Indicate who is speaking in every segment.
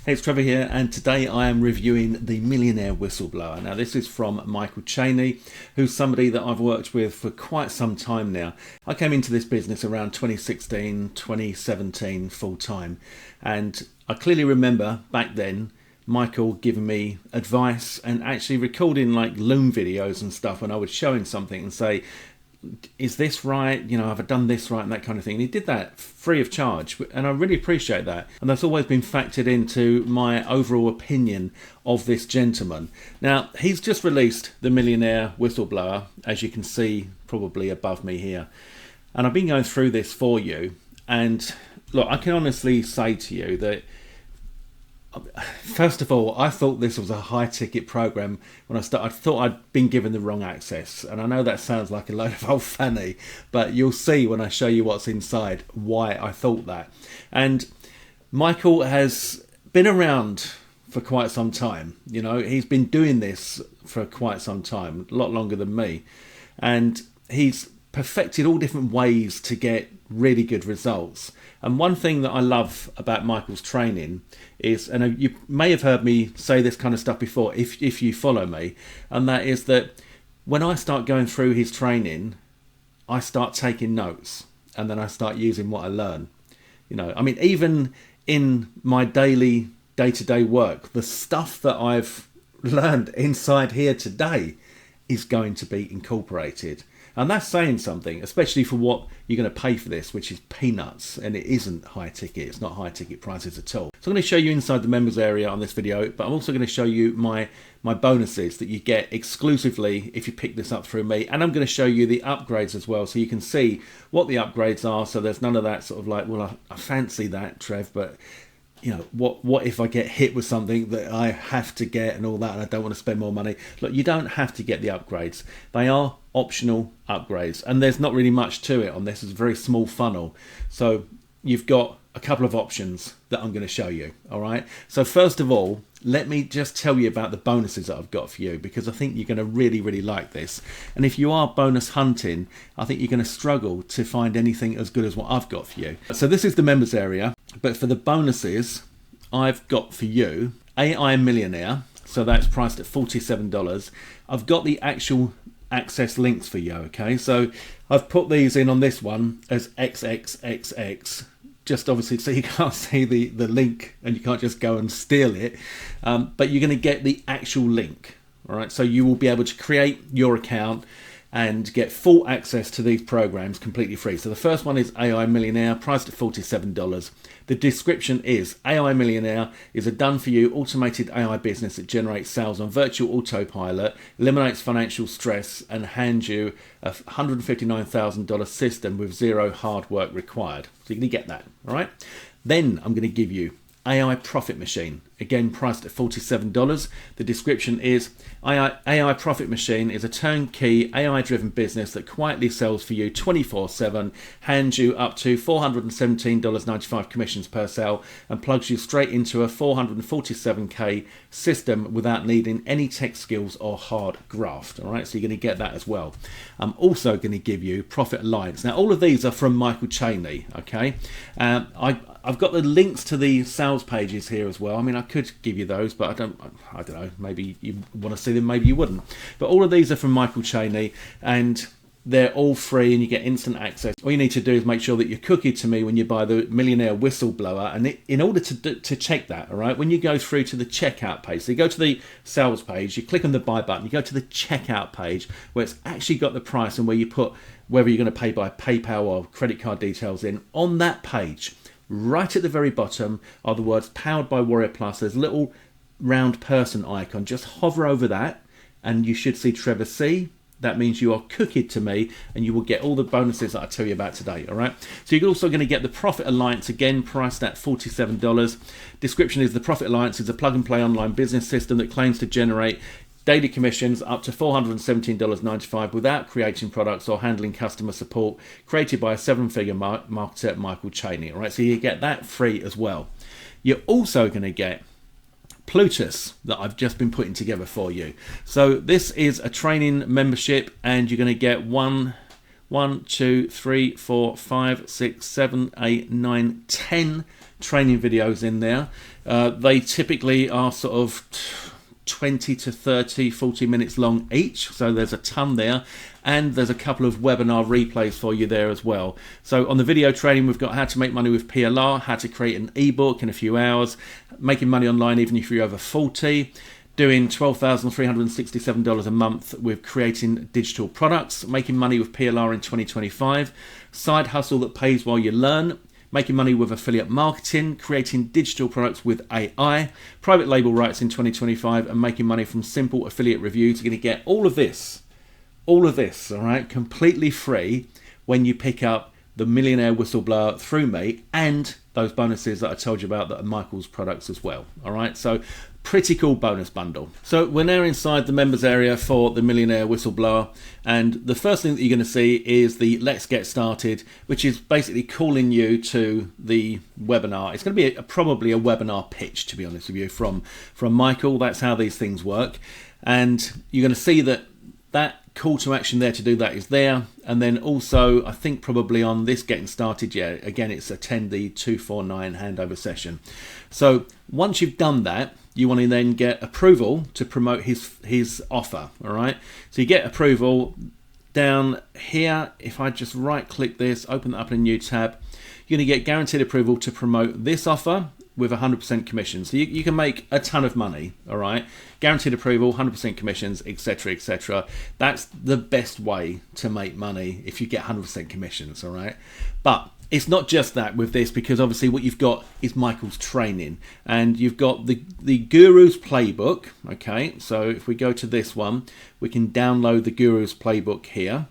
Speaker 1: Hey, it's Trevor here, and today I am reviewing The Millionaire Whistleblower. Now, this is from Michael Cheney, who's somebody that I've worked with for quite some time now. I came into this business around 2016, 2017 full time, and I clearly remember back then Michael giving me advice and actually recording like Loom videos and stuff when I would show him something and say, is this right? You know, have I done this right? And that kind of thing. And he did that free of charge. And I really appreciate that. And that's always been factored into my overall opinion of this gentleman. Now, he's just released The Millionaire Whistleblower, as you can see probably above me here. And I've been going through this for you. And look, I can honestly say to you that first of all, I thought this was a high-ticket program when I started. I thought I'd been given the wrong access, and I know that sounds like a load of old fanny, but you'll see when I show you what's inside why I thought that. And Michael has been around for quite some time. You know, he's been doing this for quite some time, a lot longer than me, and he's perfected all different ways to get really good results. And one thing that I love about Michael's training is, and you may have heard me say this kind of stuff before if you follow me, and that is that when I start going through his training, I start taking notes and then I start using what I learn. You know, I mean, even in my daily day-to-day work, the stuff that I've learned inside here today is going to be incorporated. And that's saying something, especially for what you're going to pay for this, which is peanuts, and it isn't high ticket. It's not high ticket prices at all. So I'm going to show you inside the members area on this video, but I'm also going to show you my bonuses that you get exclusively if you pick this up through me. And I'm going to show you the upgrades as well, so you can see what the upgrades are. So there's none of that sort of like, well, I fancy that, Trev, but you know, what if I get hit with something that I have to get and all that, and I don't want to spend more money? Look, you don't have to get the upgrades. They are optional upgrades, and there's not really much to it on this. It's a very small funnel. So you've got a couple of options that I'm going to show you. All right. So first of all, let me just tell you about the bonuses that I've got for you, because I think you're going to really, really like this. And if you are bonus hunting, I think you're going to struggle to find anything as good as what I've got for you. So this is the members area. But for the bonuses, I've got for you AI Millionaire. So that's priced at $47. I've got the actual access links for you. Okay. So I've put these in on this one as XXXX. Just obviously so you can't see the link and you can't just go and steal it. But you're going to get the actual link. All right. So you will be able to create your account and get full access to these programs completely free. So the first one is AI Millionaire, priced at $47. The description is AI Millionaire is a done-for-you automated AI business that generates sales on virtual autopilot, eliminates financial stress, and hands you a $159,000 system with zero hard work required. So you're going to get that, all right? Then I'm going to give you AI Profit Machine, again priced at $47. The description is AI Profit Machine is a turnkey AI-driven business that quietly sells for you 24/7, hands you up to $417.95 commissions per sale, and plugs you straight into a $447K system without needing any tech skills or hard graft. All right, so you're going to get that as well. I'm also going to give you Profit Alliance. Now, all of these are from Michael Cheney. Okay, I've got the links to the sales pages here as well. I mean, I could give you those, but I don't know. Maybe you want to see them, maybe you wouldn't. But all of these are from Michael Cheney, and they're all free, and you get instant access. All you need to do is make sure that you're cookie to me when you buy the Millionaire Whistleblower. And in order to check that, all right, when you go through to the checkout page, so you go to the sales page, you click on the buy button, you go to the checkout page where it's actually got the price and where you put whether you're going to pay by PayPal or credit card details in. On that page, right at the very bottom are the words Powered by Warrior Plus. There's a little round person icon. Just hover over that and you should see Trevor C. That means you are cookied to me and you will get all the bonuses that I tell you about today. All right. So you're also going to get the Profit Alliance, again priced at $47. Description is the Profit Alliance is a plug and play online business system that claims to generate daily commissions up to $417.95 without creating products or handling customer support, created by a seven-figure marketer, Michael Cheney. All right, so you get that free as well. You're also going to get Plutus that I've just been putting together for you. So this is a training membership, and you're going to get 1, 2, 3, 4, 5, 6, 7, 8, 9, 10 training videos in there. They typically are sort of 20 to 30, 40 minutes long each, so there's a ton there, and there's a couple of webinar replays for you there as well. So on the video training, we've got how to make money with PLR, how to create an ebook in a few hours, making money online even if you're over 40, doing $12,367 a month with creating digital products, making money with PLR in 2025, side hustle that pays while you learn, making money with affiliate marketing, creating digital products with AI, private label rights in 2025, and making money from simple affiliate reviews. You're going to get all of this, all right, completely free when you pick up the Millionaire Whistleblower through me, and those bonuses that I told you about that are Michael's products as well. All right, so pretty cool bonus bundle. So we're now inside the members area for the Millionaire Whistleblower, and the first thing that you're going to see is the Let's Get Started, which is basically calling you to the webinar. It's going to be probably a webinar pitch, to be honest with you, from Michael. That's how these things work, and you're going to see that call to action there to do that is there. And then also, I think probably on this getting started, yeah, again, it's attend the 249 handover session. So once you've done that, you want to then get approval to promote his offer. All right, so you get approval down here. If I just right click this, open that up in a new tab, you're going to get guaranteed approval to promote this offer with 100% commission. So you can make a ton of money, all right? Guaranteed approval, 100% commissions, etc., etc. That's the best way to make money if you get 100% commissions, all right? But it's not just that with this, because obviously what you've got is Michael's training, and you've got the Guru's Playbook, okay? So if we go to this one, we can download the Guru's Playbook here.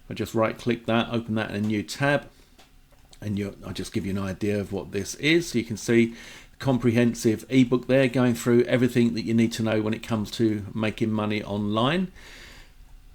Speaker 1: I just right-click that, open that in a new tab, and I'll just give you an idea of what this is. So you can see comprehensive ebook there, going through everything that you need to know when it comes to making money online.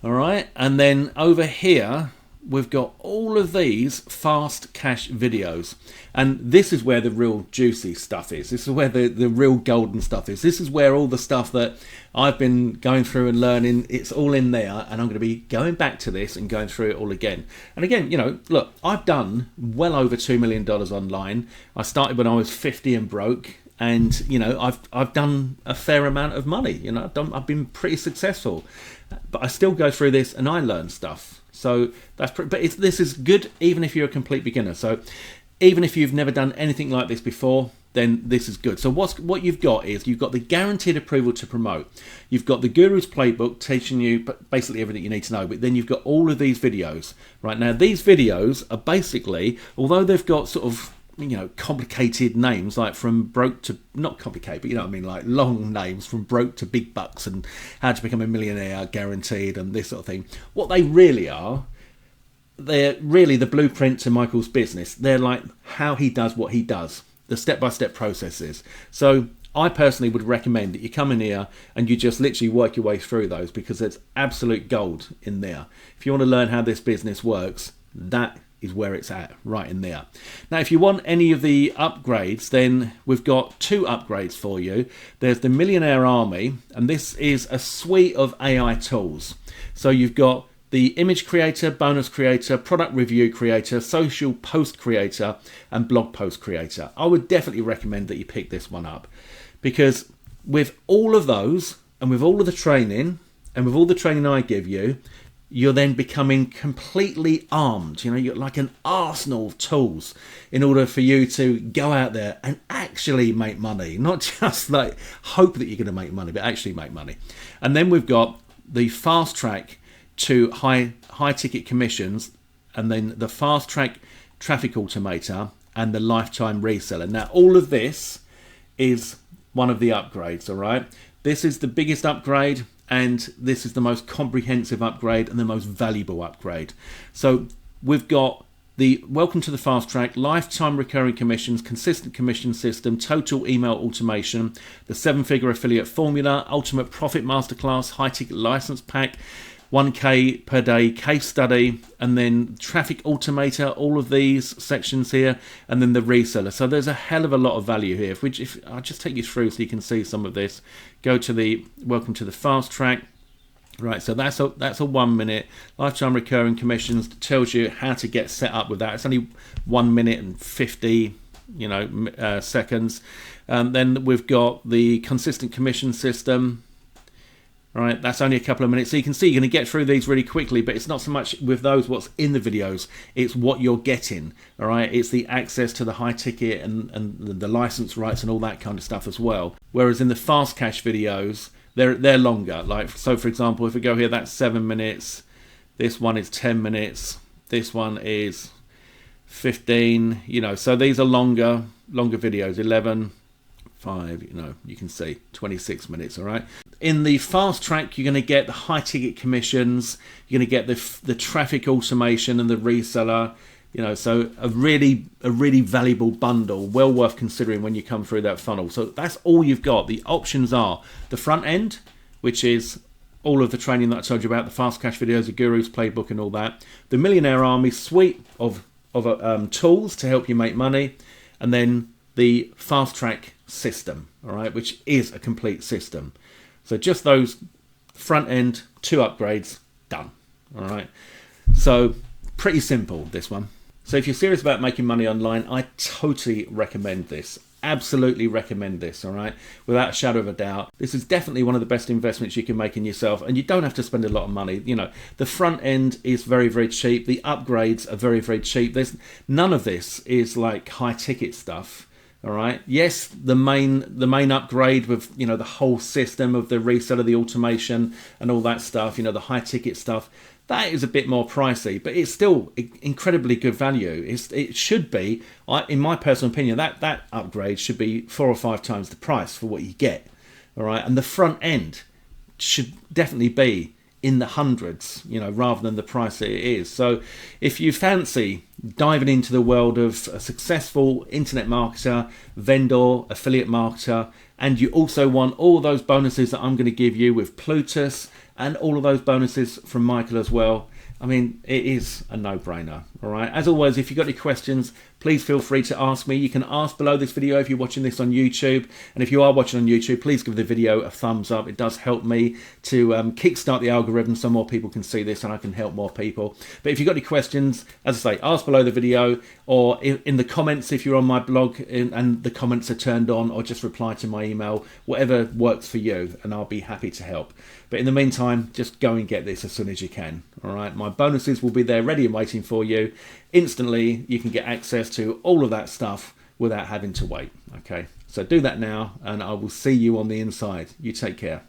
Speaker 1: All right, and then over here we've got all of these fast cash videos, and this is where the real juicy stuff is. This is where the real golden stuff is. This is where all the stuff that I've been going through and learning, it's all in there, and I'm going to be going back to this and going through it all again. And again, you know, look, I've done well over $2 million online. I started when I was 50 and broke, and you know, I've done a fair amount of money. You know, I've been pretty successful, but I still go through this and I learn stuff. So that's but this is good even if you're a complete beginner. So even if you've never done anything like this before, then this is good. So what you've got is you've got the guaranteed approval to promote. You've got the Guru's Playbook teaching you basically everything you need to know. But then you've got all of these videos. Right now, these videos are basically, although they've got sort of, you know, complicated names, like from broke to, not complicated, but you know what I mean, like long names, from broke to big bucks and how to become a millionaire guaranteed and this sort of thing. What they really are, they're really the blueprint to Michael's business. They're like how he does what he does, the step-by-step processes. So I personally would recommend that you come in here and you just literally work your way through those, because there's absolute gold in there. If you want to learn how this business works, that is where it's at, right in there. Now, if you want any of the upgrades, then we've got 2 upgrades for you. There's the Millionaire Army, and this is a suite of AI tools. So you've got the image creator, bonus creator, product review creator, social post creator, and blog post creator. I would definitely recommend that you pick this one up, because with all of those, and with all of the training, and with all the training I give you, you're then becoming completely armed. You know, you're like an arsenal of tools in order for you to go out there and actually make money. Not just like hope that you're going to make money, but actually make money. And then we've got the fast track to high ticket commissions, and then the fast track traffic automator, and the lifetime reseller. Now, all of this is one of the upgrades, all right? This is the biggest upgrade, and this is the most comprehensive upgrade and the most valuable upgrade. So we've got the Welcome to the Fast Track, lifetime recurring commissions, consistent commission system, total email automation, the 7-figure affiliate formula, ultimate profit masterclass, high ticket license pack, 1K per day case study, and then traffic automator, all of these sections here, and then the reseller. So there's a hell of a lot of value here. If I'll just take you through so you can see some of this. Go to the Welcome to the Fast Track. Right, so that's a 1 minute lifetime recurring commissions. Tells you how to get set up with that. It's only 1 minute and 50 seconds. Then we've got the consistent commission system. All right, that's only a couple of minutes. So you can see you're going to get through these really quickly, but it's not so much with those what's in the videos, it's what you're getting. All right, it's the access to the high ticket and the license rights and all that kind of stuff as well. Whereas in the fast cash videos, they're longer. Like, so for example, if we go here, that's 7 minutes. This one is 10 minutes. This one is 15. So these are longer videos. 11, 5. You can see 26 minutes. All right. In the fast track, you're going to get the high ticket commissions. You're going to get the traffic automation and the reseller. So a really valuable bundle, well worth considering when you come through that funnel. So that's all you've got. The options are the front end, which is all of the training that I told you about, the fast cash videos, the Guru's playbook and all that. The Millionaire Army suite of tools to help you make money. And then the fast track system, all right, which is a complete system. So just those front end 2 upgrades, done. All right. So pretty simple, this one. So if you're serious about making money online, I totally recommend this. Absolutely recommend this, all right? Without a shadow of a doubt. This is definitely one of the best investments you can make in yourself, and you don't have to spend a lot of money. The front end is very, very cheap. The upgrades are very, very cheap. None of this is like high ticket stuff. All right. Yes, the main upgrade with the whole system of the reseller, the automation, and all that stuff. The high ticket stuff, that is a bit more pricey, but it's still incredibly good value. It should be, in my personal opinion, that upgrade should be 4 or 5 times the price for what you get. All right, and the front end should definitely be in the hundreds, rather than the price that it is. So if you fancy diving into the world of a successful internet marketer, vendor, affiliate marketer, and you also want all those bonuses that I'm going to give you with Plutus and all of those bonuses from Michael as well, I mean, it is a no-brainer. All right. As always, if you've got any questions, please feel free to ask me. You can ask below this video if you're watching this on YouTube. And if you are watching on YouTube, please give the video a thumbs up. It does help me to kickstart the algorithm so more people can see this and I can help more people. But if you've got any questions, as I say, ask below the video or in the comments if you're on my blog and the comments are turned on, or just reply to my email, whatever works for you, and I'll be happy to help. But in the meantime, just go and get this as soon as you can. All right. My bonuses will be there ready and waiting for you. Instantly, you can get access to all of that stuff without having to wait. Okay, so do that now, and I will see you on the inside. You take care.